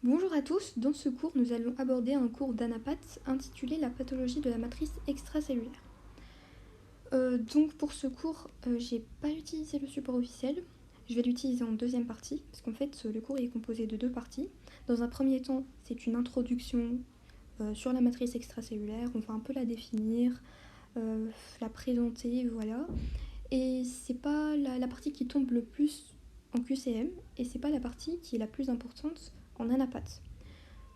Bonjour à tous, dans ce cours nous allons aborder un cours d'anapath intitulé La pathologie de la matrice extracellulaire. Donc pour ce cours, j'ai pas utilisé le support officiel, je vais l'utiliser en deuxième partie, parce qu'en fait le cours est composé de deux parties. Dans un premier temps, c'est une introduction sur la matrice extracellulaire, on va un peu la définir, la présenter, voilà. Et c'est pas la partie qui tombe le plus en QCM, et c'est pas la partie qui est la plus importante en anapath.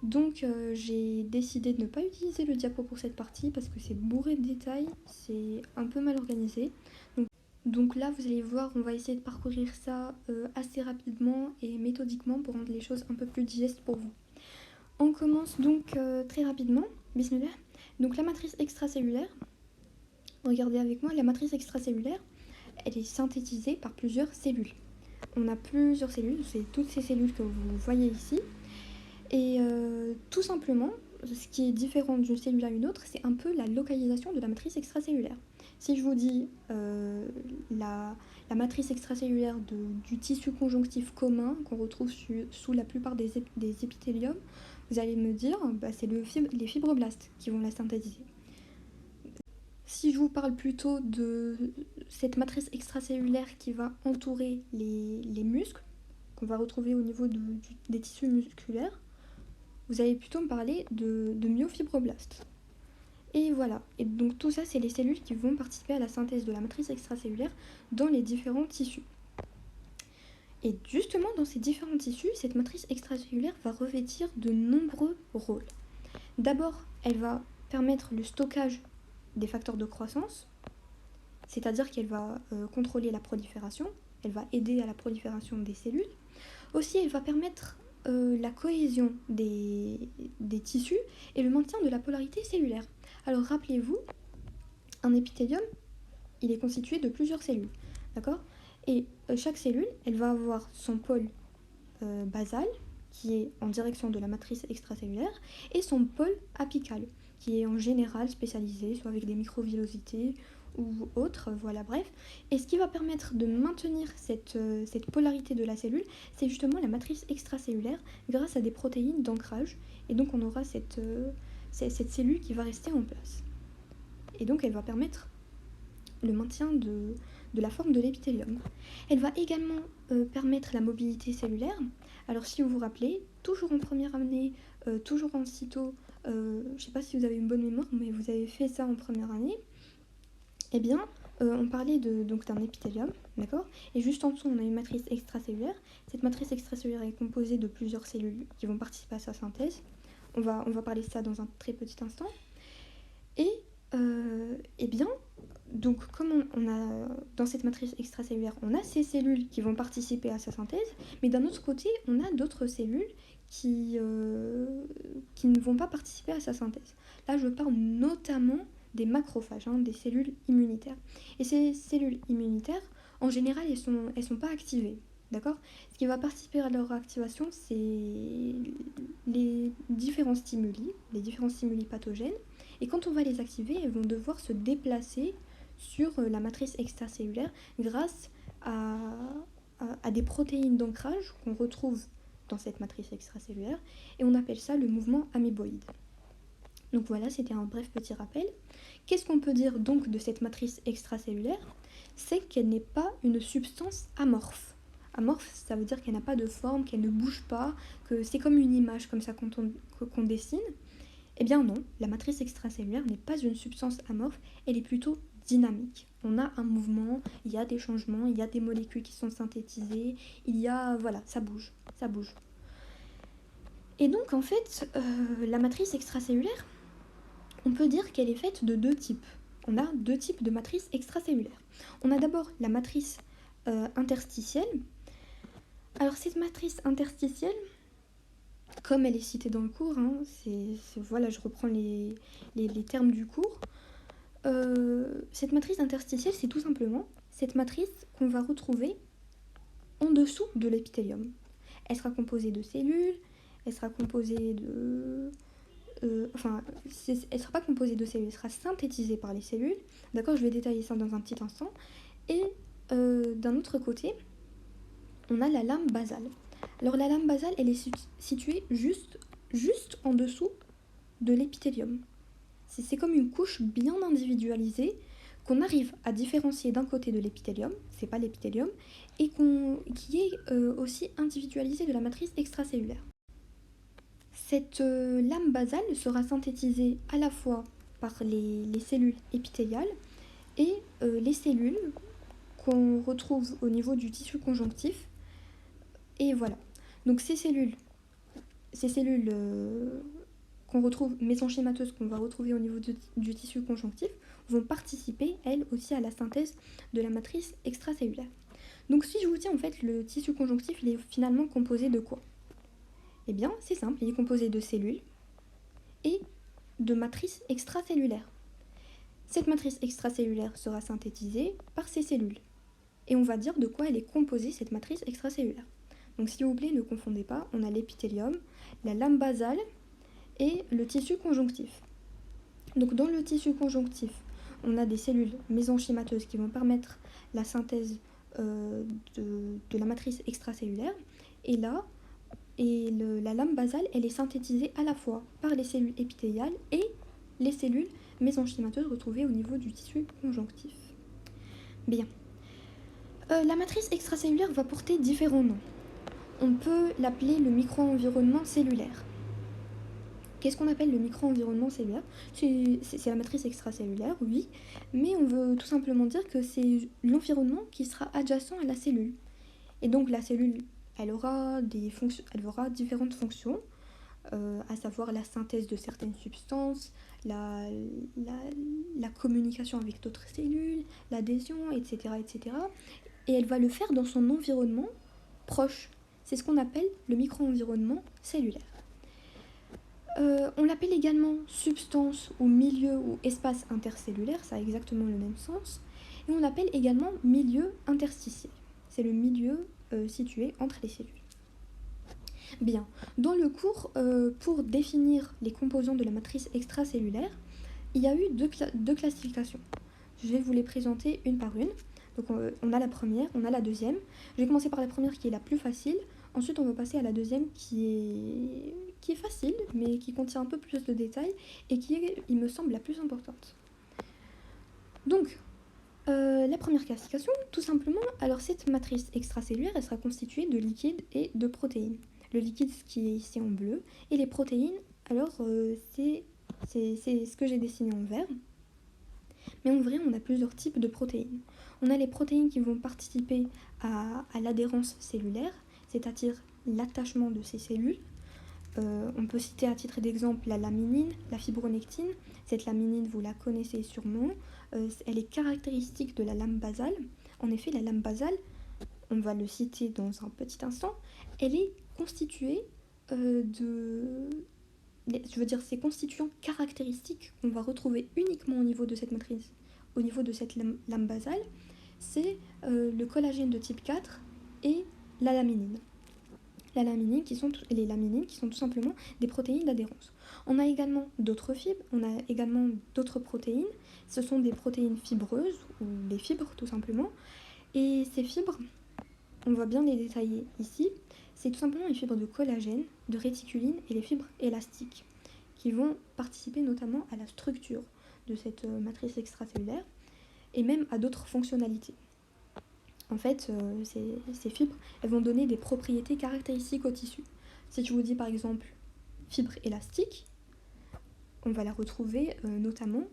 Donc j'ai décidé de ne pas utiliser le diapo pour cette partie parce que c'est bourré de détails, c'est un peu mal organisé. Donc là vous allez voir, on va essayer de parcourir ça assez rapidement et méthodiquement pour rendre les choses un peu plus digestes pour vous. On commence donc très rapidement, bismillah. Donc la matrice extracellulaire, regardez avec moi, la matrice extracellulaire, elle est synthétisée par plusieurs cellules. On a plusieurs cellules, c'est toutes ces cellules que vous voyez ici. Et tout simplement, ce qui est différent d'une cellule à une autre, c'est un peu la localisation de la matrice extracellulaire. Si je vous dis la matrice extracellulaire du tissu conjonctif commun qu'on retrouve sous la plupart des épithéliums, vous allez me dire c'est les fibroblastes qui vont la synthétiser. Si je vous parle plutôt de cette matrice extracellulaire qui va entourer les muscles, qu'on va retrouver au niveau des tissus musculaires, vous allez plutôt me parler de myofibroblastes. Et voilà, et donc tout ça, c'est les cellules qui vont participer à la synthèse de la matrice extracellulaire dans les différents tissus. Et justement, dans ces différents tissus, cette matrice extracellulaire va revêtir de nombreux rôles. D'abord, elle va permettre le stockage des facteurs de croissance, c'est-à-dire qu'elle va contrôler la prolifération, elle va aider à la prolifération des cellules. Aussi, elle va permettre la cohésion des tissus et le maintien de la polarité cellulaire. Alors rappelez-vous, un épithélium, il est constitué de plusieurs cellules, d'accord ? Et chaque cellule, elle va avoir son pôle basal, qui est en direction de la matrice extracellulaire, et son pôle apical, qui est en général spécialisé, soit avec des microvillosités ou autres, voilà, bref. Et ce qui va permettre de maintenir cette polarité de la cellule, c'est justement la matrice extracellulaire grâce à des protéines d'ancrage. Et donc on aura cette cellule qui va rester en place. Et donc elle va permettre le maintien de la forme de l'épithélium. Elle va également permettre la mobilité cellulaire. Alors si vous vous rappelez, toujours en première année, toujours en cyto, je ne sais pas si vous avez une bonne mémoire, mais vous avez fait ça en première année, eh bien, on parlait d'un épithélium, d'accord ? Et juste en dessous, on a une matrice extracellulaire. Cette matrice extracellulaire est composée de plusieurs cellules qui vont participer à sa synthèse. On va parler de ça dans un très petit instant. Et, eh bien, donc comme on a, dans cette matrice extracellulaire, on a ces cellules qui vont participer à sa synthèse, mais d'un autre côté, on a d'autres cellules qui ne vont pas participer à sa synthèse. Là, je parle notamment des macrophages, des cellules immunitaires. Et ces cellules immunitaires, en général, elles sont pas activées, d'accord ? Ce qui va participer à leur activation, c'est les différents stimuli pathogènes. Et quand on va les activer, elles vont devoir se déplacer sur la matrice extracellulaire grâce à des protéines d'ancrage qu'on retrouve dans cette matrice extracellulaire. Et on appelle ça le mouvement améboïde. Donc voilà, c'était un bref petit rappel. Qu'est-ce qu'on peut dire donc de cette matrice extracellulaire ? C'est qu'elle n'est pas une substance amorphe. Amorphe, ça veut dire qu'elle n'a pas de forme, qu'elle ne bouge pas, que c'est comme une image comme ça qu'on dessine. Eh bien non, la matrice extracellulaire n'est pas une substance amorphe, elle est plutôt dynamique. On a un mouvement, il y a des changements, il y a des molécules qui sont synthétisées, il y a... voilà, ça bouge. Et donc en fait, la matrice extracellulaire, on peut dire qu'elle est faite de deux types. On a deux types de matrices extracellulaires. On a d'abord la matrice interstitielle. Alors cette matrice interstitielle, comme elle est citée dans le cours, voilà, je reprends les termes du cours. Cette matrice interstitielle, c'est tout simplement cette matrice qu'on va retrouver en dessous de l'épithélium. Elle sera composée de cellules, elle sera composée de... elle ne sera pas composée de cellules, elle sera synthétisée par les cellules. D'accord, je vais détailler ça dans un petit instant. Et d'un autre côté, on a la lame basale. Alors la lame basale, elle est située juste en dessous de l'épithélium. C'est comme une couche bien individualisée qu'on arrive à différencier d'un côté de l'épithélium, c'est pas l'épithélium, et qui est aussi individualisée de la matrice extracellulaire. Cette lame basale sera synthétisée à la fois par les cellules épithéliales et les cellules qu'on retrouve au niveau du tissu conjonctif. Et voilà. Donc ces cellules qu'on retrouve, mésenchymateuses, qu'on va retrouver au niveau du tissu conjonctif, vont participer, elles aussi, à la synthèse de la matrice extracellulaire. Donc si je vous dis, en fait, le tissu conjonctif, il est finalement composé de quoi? Eh bien, c'est simple, il est composé de cellules et de matrices extracellulaires. Cette matrice extracellulaire sera synthétisée par ces cellules. Et on va dire de quoi elle est composée, cette matrice extracellulaire. Donc s'il vous plaît, ne confondez pas, on a l'épithélium, la lame basale et le tissu conjonctif. Donc dans le tissu conjonctif, on a des cellules mésenchymateuses qui vont permettre la synthèse de la matrice extracellulaire. Et là, la lame basale, elle est synthétisée à la fois par les cellules épithéliales et les cellules mésenchymateuses retrouvées au niveau du tissu conjonctif. Bien. La matrice extracellulaire va porter différents noms. On peut l'appeler le micro-environnement cellulaire. Qu'est-ce qu'on appelle le micro-environnement cellulaire? C'est la matrice extracellulaire, oui, mais on veut tout simplement dire que c'est l'environnement qui sera adjacent à la cellule. Et donc la cellule, elle aura différentes fonctions, à savoir la synthèse de certaines substances, la communication avec d'autres cellules, l'adhésion, etc., etc. Et elle va le faire dans son environnement proche. C'est ce qu'on appelle le micro-environnement cellulaire. On l'appelle également substance ou milieu ou espace intercellulaire, ça a exactement le même sens. Et on l'appelle également milieu interstitiel. C'est le milieu situé entre les cellules. Bien, dans le cours, pour définir les composants de la matrice extracellulaire, il y a eu deux classifications. Je vais vous les présenter une par une. Donc on a la première, on a la deuxième. Je vais commencer par la première qui est la plus facile. Ensuite, on va passer à la deuxième qui est facile, mais qui contient un peu plus de détails et qui est, il me semble, la plus importante. Donc, la première classification, tout simplement, alors cette matrice extracellulaire, elle sera constituée de liquide et de protéines. Le liquide, ce qui est ici en bleu, et les protéines, alors c'est ce que j'ai dessiné en vert. Mais en vrai, on a plusieurs types de protéines. On a les protéines qui vont participer à l'adhérence cellulaire, c'est-à-dire l'attachement de ces cellules. On peut citer à titre d'exemple la laminine, la fibronectine. Cette laminine, vous la connaissez sûrement. Elle est caractéristique de la lame basale. En effet, la lame basale, on va le citer dans un petit instant, elle est constituée ces constituants caractéristiques qu'on va retrouver uniquement au niveau de cette matrice, au niveau de cette lame basale, c'est le collagène de type 4 et la laminine. Les laminines qui sont tout simplement des protéines d'adhérence. On a également d'autres fibres, on a également d'autres protéines. Ce sont des protéines fibreuses, ou les fibres tout simplement. Et ces fibres, on va bien les détailler ici. C'est tout simplement les fibres de collagène, de réticuline et les fibres élastiques qui vont participer notamment à la structure de cette matrice extracellulaire et même à d'autres fonctionnalités. En fait, ces fibres, elles vont donner des propriétés caractéristiques au tissu. Si je vous dis par exemple fibre élastique, on va la retrouver notamment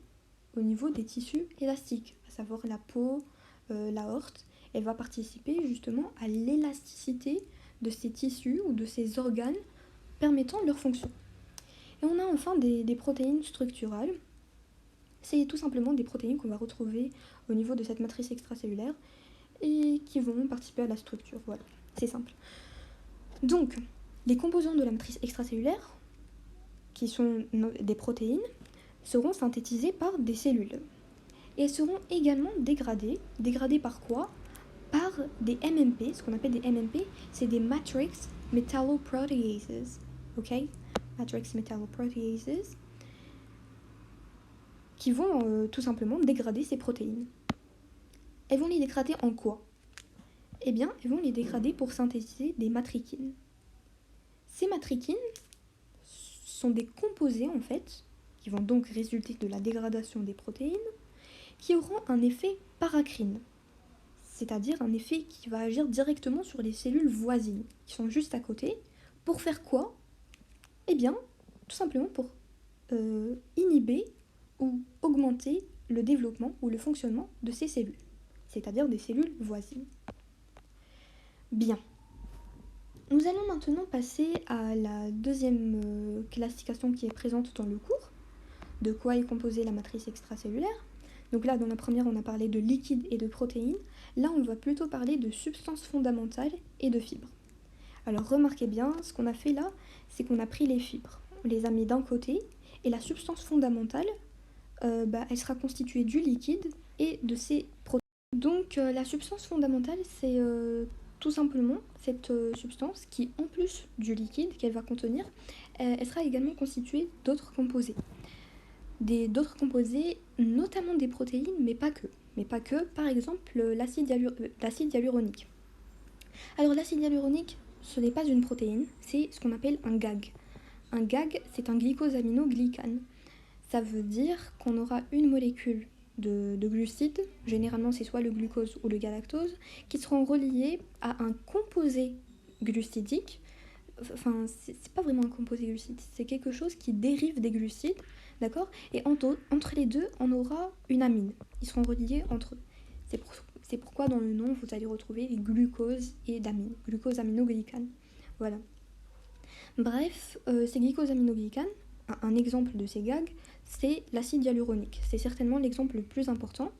au niveau des tissus élastiques, à savoir la peau, l'aorte. Elle va participer justement à l'élasticité de ces tissus ou de ces organes permettant leur fonction. Et on a enfin des protéines structurales. C'est tout simplement des protéines qu'on va retrouver au niveau de cette matrice extracellulaire et qui vont participer à la structure. Voilà, c'est simple. Donc, les composants de la matrice extracellulaire, qui sont des protéines, seront synthétisés par des cellules. Et elles seront également dégradées. Dégradées par quoi? Par des MMP. Ce qu'on appelle des MMP, c'est des matrix metalloproteases. Ok? Matrix metalloproteases, qui vont tout simplement dégrader ces protéines. Elles vont les dégrader en quoi? Eh bien, elles vont les dégrader pour synthétiser des matrikines. Ces matrikines sont des composés en fait, qui vont donc résulter de la dégradation des protéines, qui auront un effet paracrine, c'est-à-dire un effet qui va agir directement sur les cellules voisines, qui sont juste à côté, pour faire quoi? Eh bien, tout simplement pour inhiber ou augmenter le développement ou le fonctionnement de ces cellules, c'est-à-dire des cellules voisines. Bien. Nous allons maintenant passer à la deuxième classification qui est présente dans le cours. De quoi est composée la matrice extracellulaire. Donc là, dans la première, on a parlé de liquide et de protéines. Là, on va plutôt parler de substances fondamentales et de fibres. Alors remarquez bien, ce qu'on a fait là, c'est qu'on a pris les fibres. On les a mis d'un côté, et la substance fondamentale, elle sera constituée du liquide et de ces protéines. Donc la substance fondamentale, c'est tout simplement cette substance qui, en plus du liquide qu'elle va contenir, elle sera également constituée d'autres composés. D'autres composés, notamment des protéines, mais pas que. Par exemple, l'acide hyaluronique. Alors l'acide hyaluronique, ce n'est pas une protéine, c'est ce qu'on appelle un GAG. Un GAG, c'est un glycosaminoglycane. Ça veut dire qu'on aura une molécule de glucides, généralement c'est soit le glucose ou le galactose, qui seront reliés à un composé glucidique. Enfin, c'est pas vraiment un composé glucide, c'est quelque chose qui dérive des glucides, d'accord? Et entre les deux, on aura une amine. Ils seront reliés entre eux. C'est pourquoi dans le nom, vous allez retrouver les glucoses et d'amine, glucosaminoglycane. Voilà. Bref, ces glycosaminoglycanes, un exemple de ces gags, c'est l'acide hyaluronique. C'est certainement l'exemple le plus important.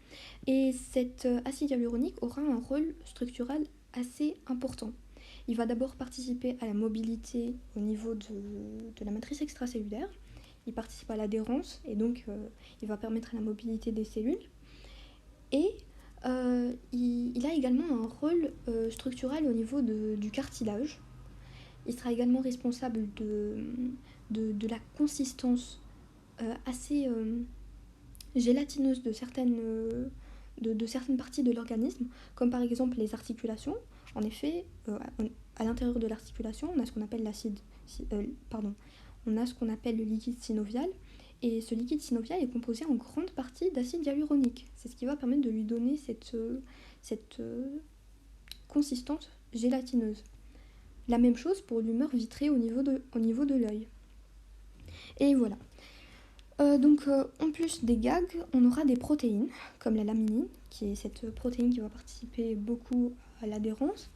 Et cet acide hyaluronique aura un rôle structural assez important. Il va d'abord participer à la mobilité au niveau de la matrice extracellulaire. Il participe à l'adhérence et donc il va permettre la mobilité des cellules. Et il a également un rôle structural au niveau du cartilage. Il sera également responsable de la consistance assez gélatineuse de certaines parties de l'organisme, comme par exemple les articulations. En effet, à l'intérieur de l'articulation, on a ce qu'on appelle le liquide synovial, et ce liquide synovial est composé en grande partie d'acide hyaluronique. C'est ce qui va permettre de lui donner cette consistance gélatineuse. La même chose pour l'humeur vitrée au niveau de l'œil. Et voilà. En plus des gags, on aura des protéines, comme la laminine, qui est cette protéine qui va participer beaucoup à l'adhérence.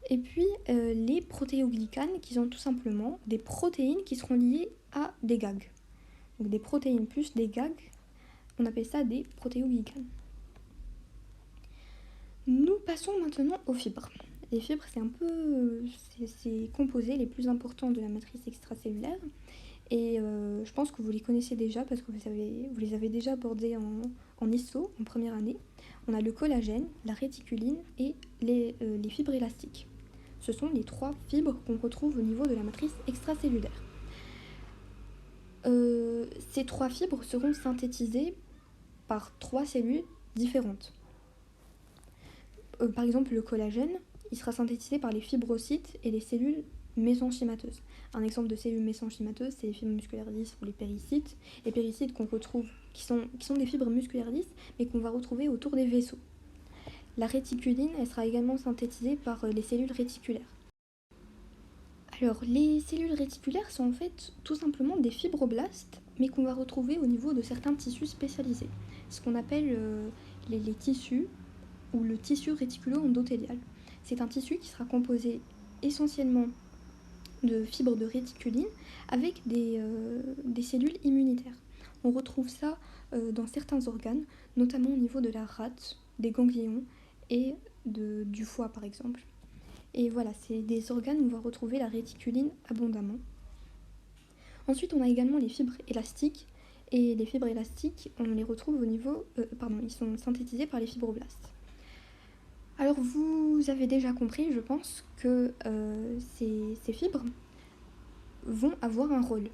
Et puis les protéoglycanes, qui sont tout simplement des protéines qui seront liées à des gags. Donc des protéines plus des gags, on appelle ça des protéoglycanes. Nous passons maintenant aux fibres. Les fibres, c'est ces composés les plus importants de la matrice extracellulaire. Et je pense que vous les connaissez déjà parce que vous les avez déjà abordés en histo, en première année. On a le collagène, la réticuline et les fibres élastiques. Ce sont les 3 fibres qu'on retrouve au niveau de la matrice extracellulaire. Ces 3 fibres seront synthétisées par 3 cellules différentes. Par exemple, le collagène, il sera synthétisé par les fibrocytes et les cellules mésenchymateuses. Un exemple de cellules mésenchymateuses, c'est les fibres musculaires lisses ou les péricytes. Les péricytes qu'on retrouve, qui sont des fibres musculaires lisses, mais qu'on va retrouver autour des vaisseaux. La réticuline, elle sera également synthétisée par les cellules réticulaires. Alors, les cellules réticulaires sont en fait tout simplement des fibroblastes, mais qu'on va retrouver au niveau de certains tissus spécialisés. Ce qu'on appelle les tissus ou le tissu réticulo-endothélial. C'est un tissu qui sera composé essentiellement de fibres de réticuline avec des cellules immunitaires. On retrouve ça dans certains organes, notamment au niveau de la rate, des ganglions et du foie par exemple. Et voilà, c'est des organes où on va retrouver la réticuline abondamment. Ensuite, on a également les fibres élastiques. Et les fibres élastiques, on les retrouve au niveau... ils sont synthétisés par les fibroblastes. Alors vous avez déjà compris, je pense, que ces fibres vont avoir un rôle.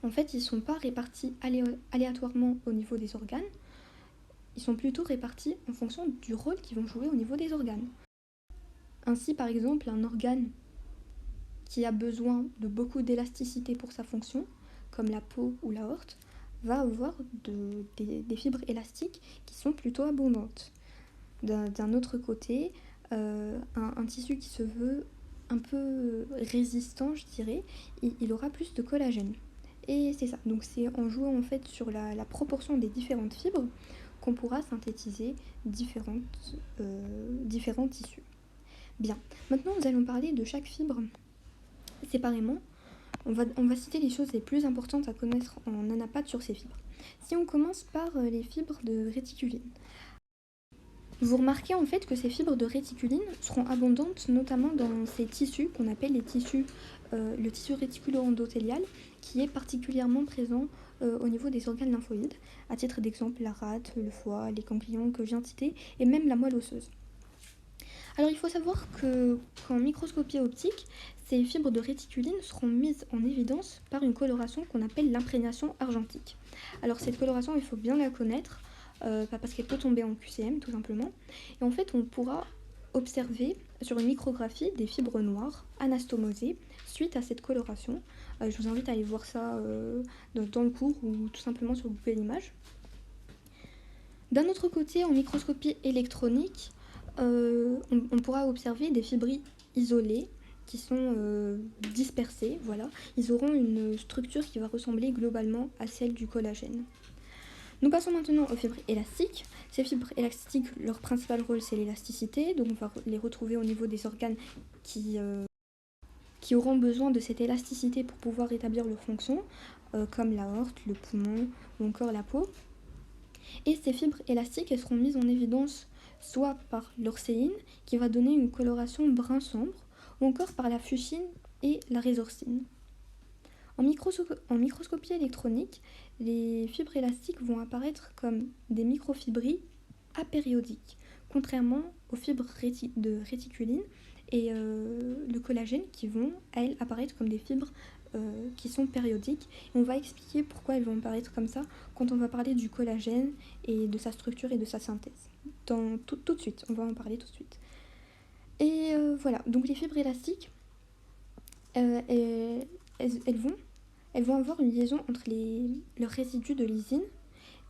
En fait, ils ne sont pas répartis aléatoirement au niveau des organes, ils sont plutôt répartis en fonction du rôle qu'ils vont jouer au niveau des organes. Ainsi, par exemple, un organe qui a besoin de beaucoup d'élasticité pour sa fonction, comme la peau ou l'aorte, va avoir des fibres élastiques qui sont plutôt abondantes. D'un autre côté, un tissu qui se veut un peu résistant, je dirais, il aura plus de collagène. Et c'est ça, donc c'est en jouant en fait sur la proportion des différentes fibres qu'on pourra synthétiser différents tissus. Bien, maintenant nous allons parler de chaque fibre séparément. On va citer les choses les plus importantes à connaître en nanapathes sur ces fibres. Si on commence par les fibres de réticuline. Vous remarquez en fait que ces fibres de réticuline seront abondantes notamment dans ces tissus qu'on appelle le tissu réticulo-endothélial, qui est particulièrement présent au niveau des organes lymphoïdes. À titre d'exemple, la rate, le foie, les ganglions que je viens de citer, et même la moelle osseuse. Alors il faut savoir qu'en microscopie optique, ces fibres de réticuline seront mises en évidence par une coloration qu'on appelle l'imprégnation argentique. Alors cette coloration, il faut bien la connaître, parce qu'elle peut tomber en QCM tout simplement. Et en fait, on pourra observer sur une micrographie des fibres noires anastomosées suite à cette coloration. Je vous invite à aller voir ça dans le cours ou tout simplement sur Google Images. D'un autre côté, en microscopie électronique, on pourra observer des fibrilles isolées qui sont dispersées. Voilà. Ils auront une structure qui va ressembler globalement à celle du collagène. Nous passons maintenant aux fibres élastiques. Ces fibres élastiques, leur principal rôle, c'est l'élasticité. Donc on va les retrouver au niveau des organes qui auront besoin de cette élasticité pour pouvoir établir leur fonction, comme l'aorte, le poumon ou encore la peau. Et ces fibres élastiques, elles seront mises en évidence soit par l'orséine, qui va donner une coloration brun sombre, ou encore par la fuchsine et la résorcine. En microscopie électronique, les fibres élastiques vont apparaître comme des microfibrilles apériodiques, contrairement aux fibres de réticuline et le collagène qui vont, elles, apparaître comme des fibres qui sont périodiques. Et on va expliquer pourquoi elles vont apparaître comme ça quand on va parler du collagène et de sa structure et de sa synthèse. Tout de suite, on va en parler tout de suite. Et voilà, donc les fibres élastiques, elles vont avoir une liaison entre leurs résidus de lysine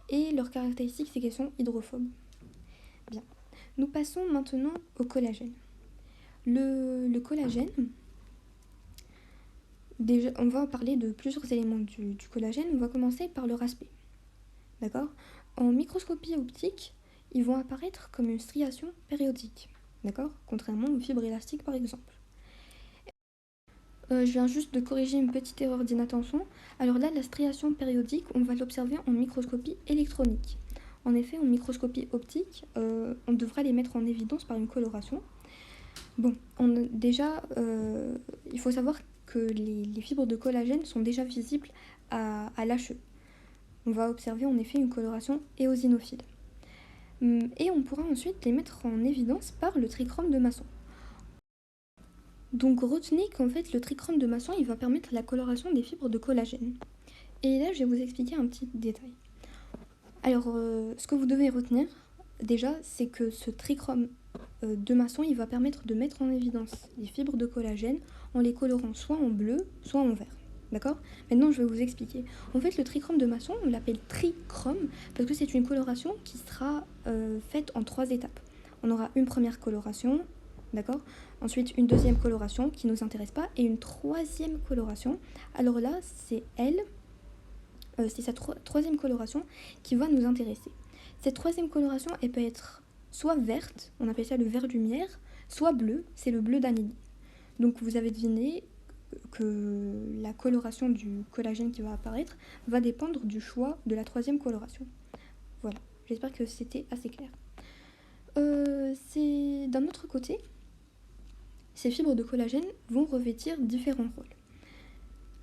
et leurs caractéristiques, c'est qu'elles sont hydrophobes. Bien. Nous passons maintenant au collagène. Le collagène, déjà, on va parler de plusieurs éléments du collagène. On va commencer par leur aspect. D'accord ? En microscopie optique, ils vont apparaître comme une striation périodique. D'accord ? Contrairement aux fibres élastiques par exemple. Je viens juste de corriger une petite erreur d'inattention. Alors là, la striation périodique, on va l'observer en microscopie électronique. En effet, en microscopie optique, on devra les mettre en évidence par une coloration. Bon, il faut savoir que les fibres de collagène sont déjà visibles à l'HE. On va observer en effet une coloration éosinophile. Et on pourra ensuite les mettre en évidence par le trichrome de Masson. Donc retenez qu'en fait le trichrome de Masson il va permettre la coloration des fibres de collagène. Et là je vais vous expliquer un petit détail. Alors ce que vous devez retenir déjà c'est que ce trichrome de Masson il va permettre de mettre en évidence les fibres de collagène en les colorant soit en bleu soit en vert. D'accord ? Maintenant je vais vous expliquer. En fait le trichrome de Masson on l'appelle trichrome parce que c'est une coloration qui sera faite en 3 étapes. On aura une première coloration. D'accord ? Ensuite, une deuxième coloration qui ne nous intéresse pas et une troisième coloration. Alors là, c'est sa troisième coloration qui va nous intéresser. Cette troisième coloration, elle peut être soit verte, on appelle ça le vert lumière, soit bleu, c'est le bleu d'Annecy. Donc vous avez deviné que la coloration du collagène qui va apparaître va dépendre du choix de la troisième coloration. Voilà, j'espère que c'était assez clair. C'est d'un autre côté, ces fibres de collagène vont revêtir différents rôles.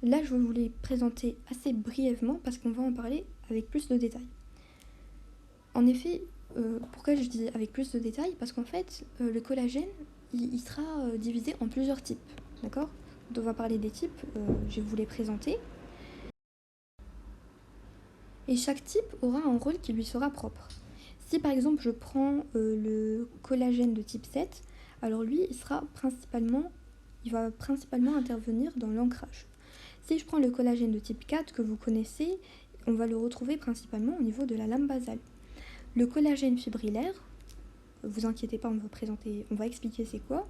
Là, je vais vous les présenter assez brièvement parce qu'on va en parler avec plus de détails. En effet, pourquoi je dis avec plus de détails ? Parce qu'en fait, le collagène, il sera divisé en plusieurs types. D'accord ? On va parler des types, je vais vous les présenter. Et chaque type aura un rôle qui lui sera propre. Si par exemple je prends le collagène de type 7, alors lui, il il va principalement intervenir dans l'ancrage. Si je prends le collagène de type 4 que vous connaissez, on va le retrouver principalement au niveau de la lame basale. Le collagène fibrillaire, vous inquiétez pas, on va expliquer c'est quoi.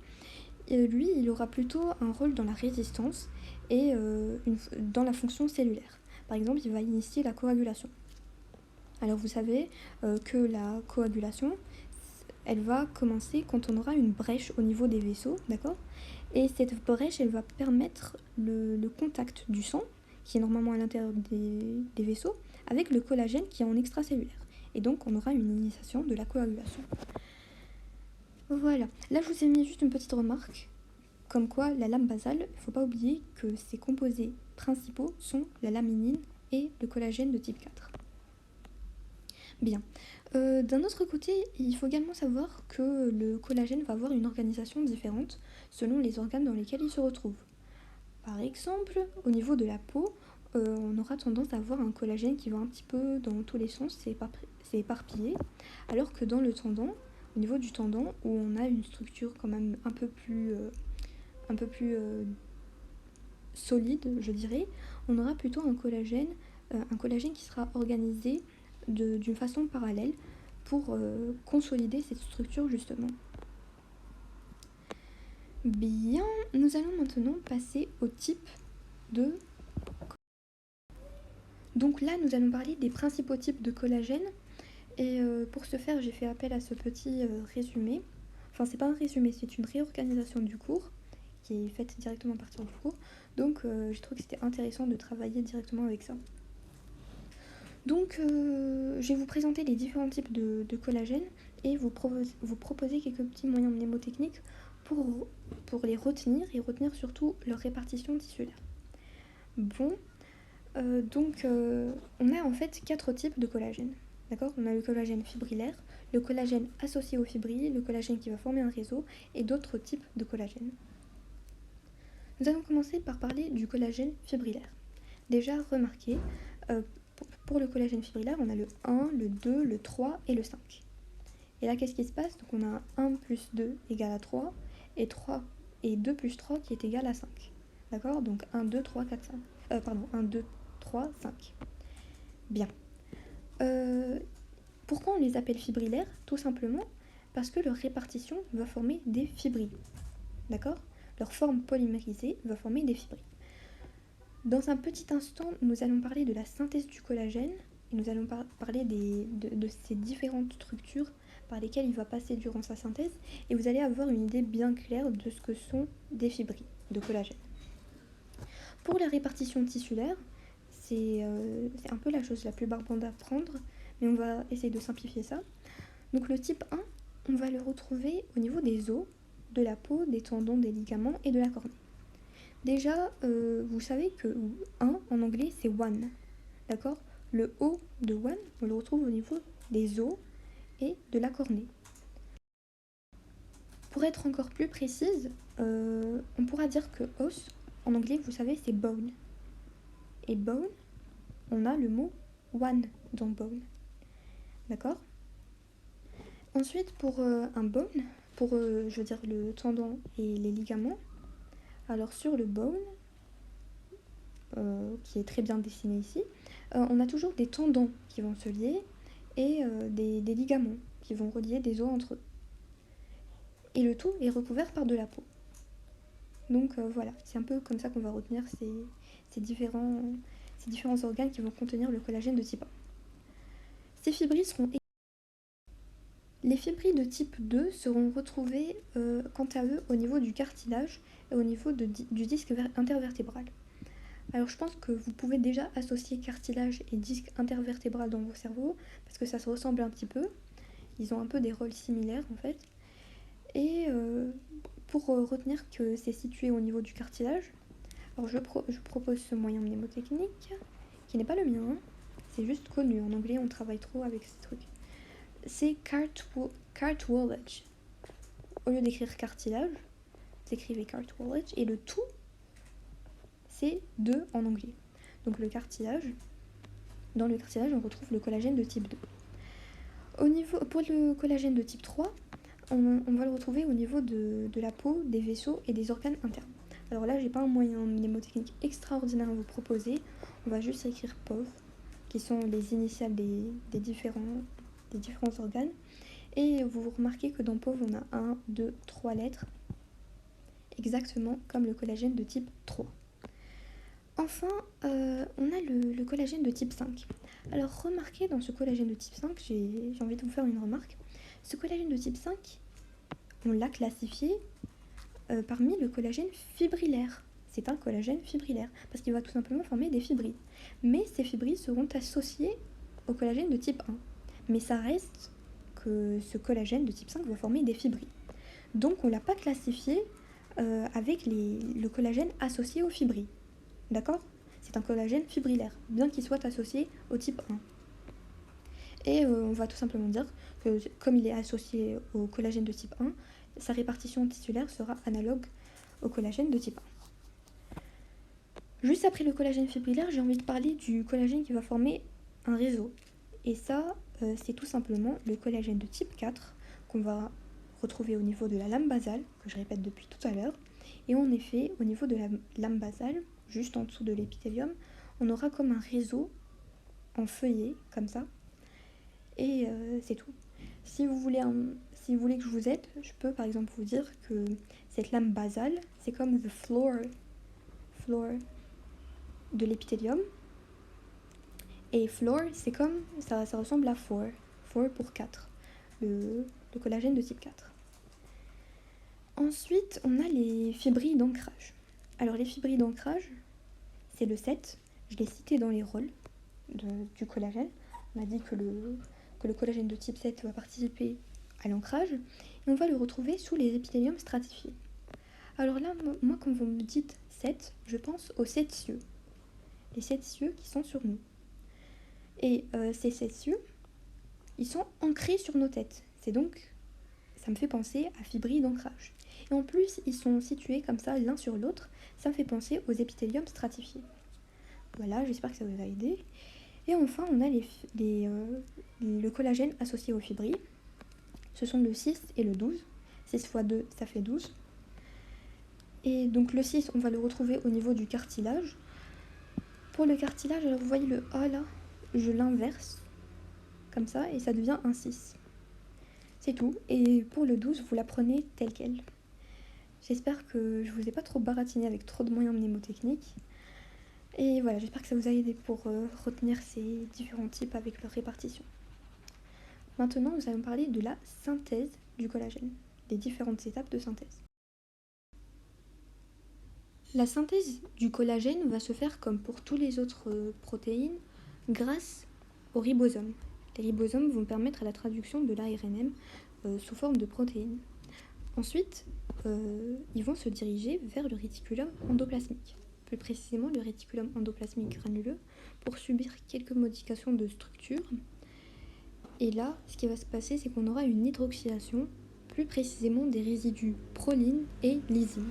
Lui, il aura plutôt un rôle dans la résistance et dans la fonction cellulaire. Par exemple, il va initier la coagulation. Alors vous savez que la coagulation, elle va commencer quand on aura une brèche au niveau des vaisseaux, d'accord? Et cette brèche, elle va permettre le contact du sang, qui est normalement à l'intérieur des vaisseaux, avec le collagène qui est en extracellulaire. Et donc on aura une initiation de la coagulation. Voilà, là je vous ai mis juste une petite remarque, comme quoi la lame basale, il ne faut pas oublier que ses composés principaux sont la laminine et le collagène de type 4. Bien. D'un autre côté, il faut également savoir que le collagène va avoir une organisation différente selon les organes dans lesquels il se retrouve. Par exemple, au niveau de la peau, on aura tendance à avoir un collagène qui va un petit peu dans tous les sens, c'est éparpillé, alors que dans le tendon, au niveau du tendon, où on a une structure quand même un peu plus solide, je dirais, on aura plutôt un collagène qui sera organisé d'une façon parallèle pour consolider cette structure justement. Bien, nous allons maintenant passer au type de... Donc là, nous allons parler des principaux types de collagène. Et pour ce faire, j'ai fait appel à ce petit résumé. Enfin, c'est pas un résumé, c'est une réorganisation du cours qui est faite directement à partir du cours. Donc, j'ai trouvé que c'était intéressant de travailler directement avec ça. Donc, je vais vous présenter les différents types de collagène et vous proposer quelques petits moyens mnémotechniques pour les retenir et retenir surtout leur répartition tissulaire. Bon, on a en fait 4 types de collagène. D'accord ? On a le collagène fibrillaire, le collagène associé aux fibrilles, le collagène qui va former un réseau et d'autres types de collagène. Nous allons commencer par parler du collagène fibrillaire. Déjà, remarquez, pour le collagène fibrillaire, on a le 1, le 2, le 3 et le 5. Et là, qu'est-ce qui se passe ? Donc on a 1 plus 2 égale à 3 et 2 plus 3 qui est égal à 5. D'accord ? Donc 1, 2, 3, 4, 5. 1, 2, 3, 5. Bien. Pourquoi on les appelle fibrillaires ? Tout simplement parce que leur répartition va former des fibrilles. D'accord ? Leur forme polymérisée va former des fibrilles. Dans un petit instant, nous allons parler de la synthèse du collagène et nous allons parler de ces différentes structures par lesquelles il va passer durant sa synthèse et vous allez avoir une idée bien claire de ce que sont des fibrilles de collagène. Pour la répartition tissulaire, c'est un peu la chose la plus barbante à prendre, mais on va essayer de simplifier ça. Donc le type 1, on va le retrouver au niveau des os, de la peau, des tendons, des ligaments et de la cornée. Déjà, vous savez que 1 en anglais c'est one, d'accord ? Le O de one, on le retrouve au niveau des os et de la cornée. Pour être encore plus précise, on pourra dire que os, en anglais, vous savez, c'est bone. Et bone, on a le mot one dans bone. D'accord ? Ensuite, pour un bone, pour je veux dire le tendon et les ligaments, alors sur le bone, qui est très bien dessiné ici, on a toujours des tendons qui vont se lier et des ligaments qui vont relier des os entre eux. Et le tout est recouvert par de la peau. Donc voilà, c'est un peu comme ça qu'on va retenir ces différents organes qui vont contenir le collagène de type 1. Ces fibrilles seront... Les fibrilles de type 2 seront retrouvées quant à eux au niveau du cartilage et au niveau du disque intervertébral. Alors je pense que vous pouvez déjà associer cartilage et disque intervertébral dans vos cerveaux parce que ça se ressemble un petit peu. Ils ont un peu des rôles similaires en fait. Et pour retenir que c'est situé au niveau du cartilage, alors je propose ce moyen mnémotechnique qui n'est pas le mien, hein. C'est juste connu. En anglais, on travaille trop avec ces trucs. C'est cartilage. Au lieu d'écrire cartilage, vous écrivez cartilage et le tout, c'est 2 en anglais. Donc le cartilage, dans le cartilage, on retrouve le collagène de type 2. Pour le collagène de type 3, on va le retrouver au niveau de la peau, des vaisseaux et des organes internes. Alors là, j'ai pas un moyen mnémotechnique extraordinaire à vous proposer. On va juste écrire POV, qui sont les initiales des différents organes. Et vous remarquez que dans POV, on a 1, 2, 3 lettres, exactement comme le collagène de type 3. Enfin, on a le collagène de type 5. Alors remarquez, dans ce collagène de type 5, j'ai envie de vous faire une remarque. Ce collagène de type 5, on l'a classifié parmi le collagène fibrillaire. C'est un collagène fibrillaire, parce qu'il va tout simplement former des fibrilles. Mais ces fibrilles seront associées au collagène de type 1. Mais ça reste que ce collagène de type 5 va former des fibrilles. Donc on ne l'a pas classifié avec le collagène associé aux fibrilles. D'accord? C'est un collagène fibrillaire, bien qu'il soit associé au type 1. Et on va tout simplement dire que comme il est associé au collagène de type 1, sa répartition tissulaire sera analogue au collagène de type 1. Juste après le collagène fibrillaire, j'ai envie de parler du collagène qui va former un réseau. Et ça, c'est tout simplement le collagène de type 4 qu'on va retrouver au niveau de la lame basale, que je répète depuis tout à l'heure. Et en effet, au niveau de la lame basale, juste en dessous de l'épithélium, on aura comme un réseau en feuillet, comme ça. Et c'est tout. Si vous voulez que je vous aide, je peux par exemple vous dire que cette lame basale, c'est comme the floor de l'épithélium. Et floor, c'est comme, ça ressemble à 4 pour 4, le collagène de type 4. Ensuite, on a les fibrilles d'ancrage. Alors les fibrilles d'ancrage, c'est le 7, je l'ai cité dans les rôles du collagène. On a dit que le collagène de type 7 va participer à l'ancrage, et on va le retrouver sous les épithéliums stratifiés. Alors là, moi quand vous me dites 7, je pense aux 7 cieux. Les 7 cieux qui sont sur nous. Et ces 7 cieux, ils sont ancrés sur nos têtes. C'est donc, ça me fait penser à fibrilles d'ancrage. Et en plus, ils sont situés comme ça, l'un sur l'autre. Ça me fait penser aux épithéliums stratifiés. Voilà, j'espère que ça vous a aidé. Et enfin, on a le collagène associé aux fibrilles. Ce sont le 6 et le 12. 6 x 2, ça fait 12. Et donc le 6, on va le retrouver au niveau du cartilage. Pour le cartilage, alors vous voyez le A là, je l'inverse, comme ça, et ça devient un 6. C'est tout. Et pour le 12, vous la prenez telle quelle. J'espère que je vous ai pas trop baratiné avec trop de moyens mnémotechniques. Et voilà, j'espère que ça vous a aidé pour retenir ces différents types avec leur répartition. Maintenant, nous allons parler de la synthèse du collagène, des différentes étapes de synthèse. La synthèse du collagène va se faire comme pour toutes les autres protéines grâce aux ribosomes. Les ribosomes vont permettre la traduction de l'ARNM sous forme de protéines. Ensuite, ils vont se diriger vers le réticulum endoplasmique, plus précisément le réticulum endoplasmique granuleux, pour subir quelques modifications de structure. Et là, ce qui va se passer, c'est qu'on aura une hydroxylation, plus précisément des résidus proline et lysine.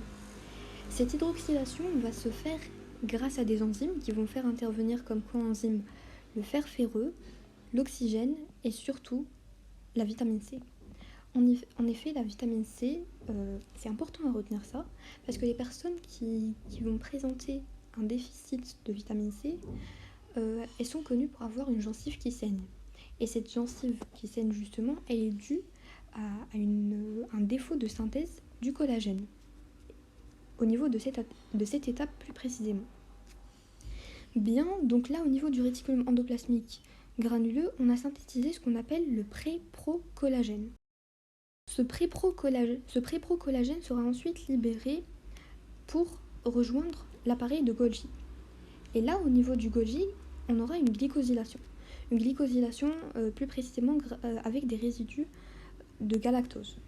Cette hydroxylation va se faire grâce à des enzymes qui vont faire intervenir comme coenzymes le fer ferreux, l'oxygène et surtout la vitamine C. En effet, la vitamine C, c'est important à retenir ça, parce que les personnes qui vont présenter un déficit de vitamine C, elles sont connues pour avoir une gencive qui saigne. Et cette gencive qui saigne justement, elle est due à un défaut de synthèse du collagène, au niveau de cette étape plus précisément. Bien, donc là au niveau du réticulum endoplasmique granuleux, on a synthétisé ce qu'on appelle le pré-pro-collagène. Ce pré-pro-collagène sera ensuite libéré pour rejoindre l'appareil de Golgi. Et là au niveau du Golgi, on aura une glycosylation. Une glycosylation plus précisément avec des résidus de galactose.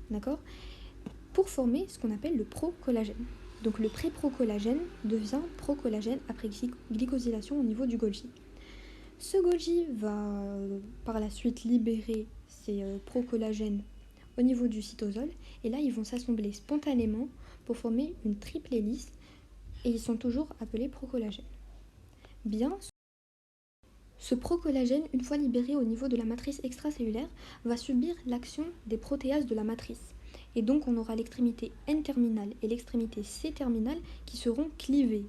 D'accord ? Pour former ce qu'on appelle le procollagène. Donc le pré-procollagène devient procollagène après glycosylation au niveau du Golgi. Ce Golgi va par la suite libérer ces procollagènes au niveau du cytosol, et là ils vont s'assembler spontanément pour former une triple hélice, et ils sont toujours appelés procollagènes. Bien, ce procollagène, une fois libéré au niveau de la matrice extracellulaire, va subir l'action des protéases de la matrice. Et donc on aura l'extrémité N terminale et l'extrémité C terminale qui seront clivées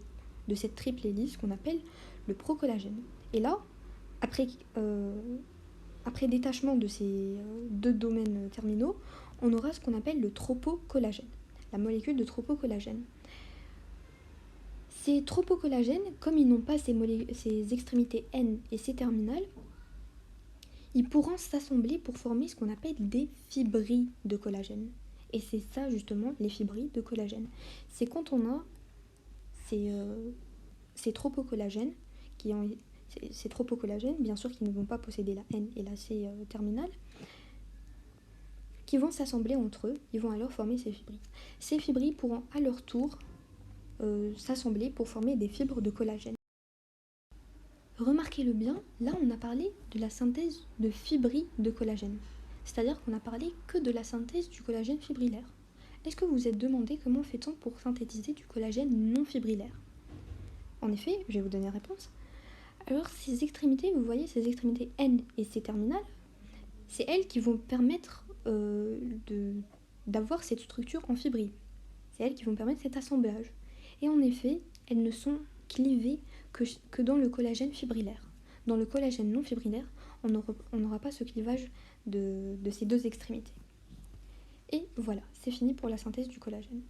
de cette triple hélice qu'on appelle le procollagène. Et là, après détachement de ces deux domaines terminaux, on aura ce qu'on appelle le tropocollagène, la molécule de tropocollagène. Ces tropocollagènes, comme ils n'ont pas ces extrémités N et C terminales, ils pourront s'assembler pour former ce qu'on appelle des fibrilles de collagène. Et c'est ça justement, les fibrilles de collagène. C'est quand on a ces tropocollagènes, ces tropocollagènes, bien sûr qui ne vont pas posséder la N et la C terminale, qui vont s'assembler entre eux, ils vont alors former ces fibrilles. Ces fibrilles pourront à leur tour s'assembler pour former des fibres de collagène. Remarquez-le bien, là on a parlé de la synthèse de fibrilles de collagène. C'est-à-dire qu'on a parlé que de la synthèse du collagène fibrillaire. Est-ce que vous vous êtes demandé comment fait-on pour synthétiser du collagène non fibrillaire? En effet, je vais vous donner la réponse. Alors ces extrémités, vous voyez ces extrémités N et C terminales, c'est elles qui vont permettre d'avoir cette structure en fibrilles. C'est elles qui vont permettre cet assemblage. Et en effet, elles ne sont clivées que dans le collagène fibrillaire. Dans le collagène non fibrillaire, on n'aura pas ce clivage de ces deux extrémités. Et voilà, c'est fini pour la synthèse du collagène.